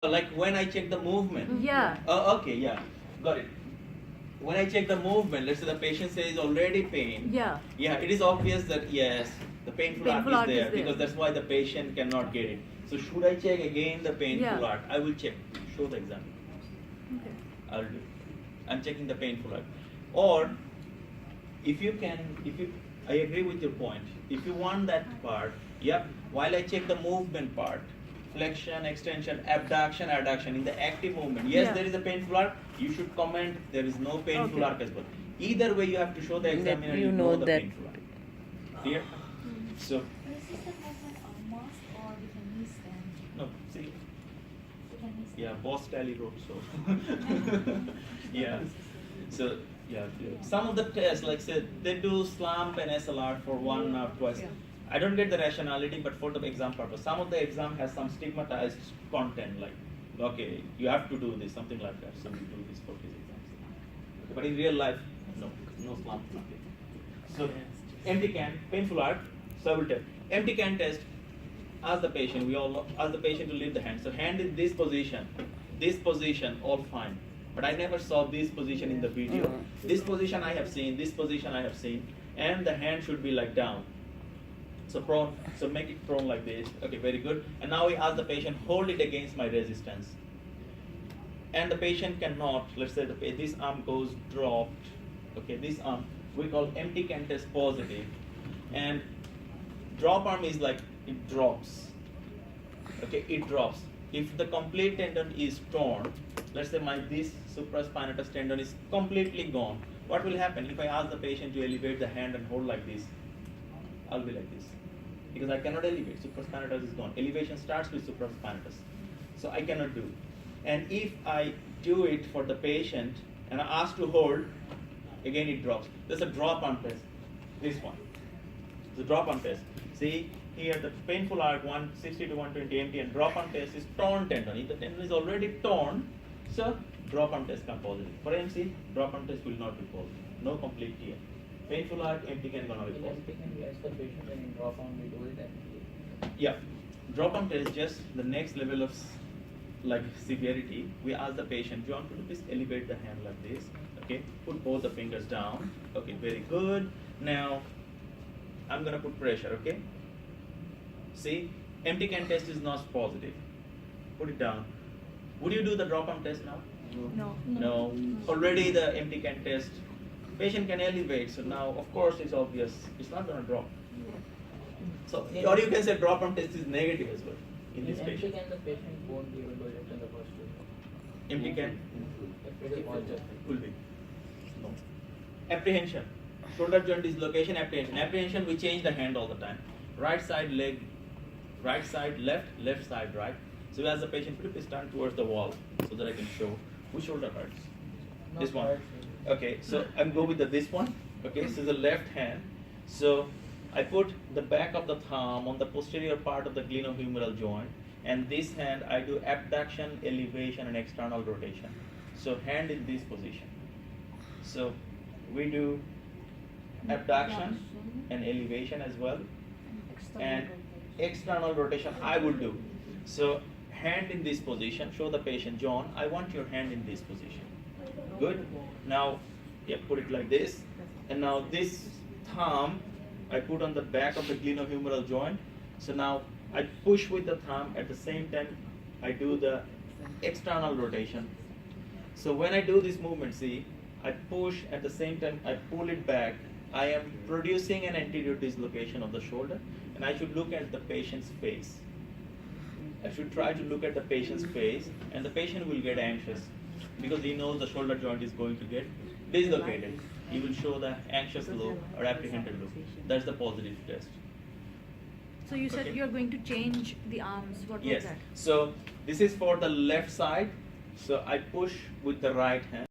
Like when I check the movement. Yeah. Oh, okay, yeah, got it. When I check the movement, let's say the patient says already pain. Yeah. Yeah, it is obvious that yes, the painful arc is there, because that's why the patient cannot get it. So should I check again the painful arc? I will check. Show the example. Okay. I'll do. I'm checking the painful arc. Or if you can, I agree with your point. If you want that part, yep. While I check the movement part, flexion, extension, abduction, adduction in the active movement. Yes, there is a painful arc. You should comment there is no painful arc as well. Either way, you have to show the examiner you know the painful arc. Clear? So. Is this the movement of mask or we can use them? No, see. We can use Yeah, boss tally wrote so. Yeah. So yeah, some of the tests, like say, they do SLAMP and SLR for one or twice. Yeah. I don't get the rationality, but for the exam purpose, some of the exam has some stigmatized content, like okay, you have to do this, something like that. So we do this for these exams. But in real life, no SLAMP, nothing. So empty can, painful arc. So I will tell. Empty can test. Ask the patient. We all ask the patient to leave the hand. So hand in this position, all fine. But I never saw this position in the video. This position I have seen, this position I have seen, and the hand should be like down. So prone, so make it prone like this. Okay, very good. And now we ask the patient, hold it against my resistance. And the patient cannot, let's say this arm goes dropped. Okay, this arm, we call empty can test positive. And drop arm is like, it drops. Okay, it drops. If the complete tendon is torn, let's say this supraspinatus tendon is completely gone, what will happen? If I ask the patient to elevate the hand and hold like this, I'll be like this. Because I cannot elevate, supraspinatus is gone. Elevation starts with supraspinatus. So I cannot do. And if I do it for the patient and I ask to hold, again it drops. There's a drop arm test, this one. The drop arm test. See, here the painful arc 160 to 120 MT and drop arm test is torn tendon. If the tendon is already torn, so drop arm test come positive. For MC, drop arm test will not be positive. No complete tear. Painful arc, empty can gonna be positive. Empty can we ask the patient and in drop arm we do it and Yeah, drop arm test just the next level of like severity. We ask the patient, John, could you please elevate the hand like this? Okay, put both the fingers down. Okay, very good. Now I'm gonna put pressure. Okay. See, empty can test is not positive. Put it down. Would you do the drop arm test now? No. No. Already the empty can test. Patient can elevate, so now of course it's obvious. It's not gonna drop. So, or you can say drop arm test is negative as well in this empty patient. can the patient won't be able to lift in the first two. Empty can If it is positive. will be. No. Apprehension. Shoulder joint dislocation, apprehension. Apprehension, we change the hand all the time. Right side leg, right side left, left side right. So as the patient, could you please turn towards the wall so that I can show which shoulder hurts? This one. Okay, so I'm go with this one. Okay, so the left hand. So I put the back of the thumb on the posterior part of the glenohumeral joint, and this hand I do abduction, elevation, and external rotation. So hand in this position. So we do abduction and elevation as well, and external rotation I will do. So hand in this position. Show the patient, John, I want your hand in this position. Good. Now, yeah, put it like this. And now this thumb, I put on the back of the glenohumeral joint. So now I push with the thumb. At the same time, I do the external rotation. So when I do this movement, see, I push at the same time, I pull it back. I am producing an anterior dislocation of the shoulder, and I should look at the patient's face. I should try to look at the patient's face, and the patient will get anxious because he knows the shoulder joint is going to get dislocated. He will show the anxious look or apprehended look. That's the positive test. So you said Okay. you're going to change the arms. What Yes. was that? So this is for the left side. So I push with the right hand.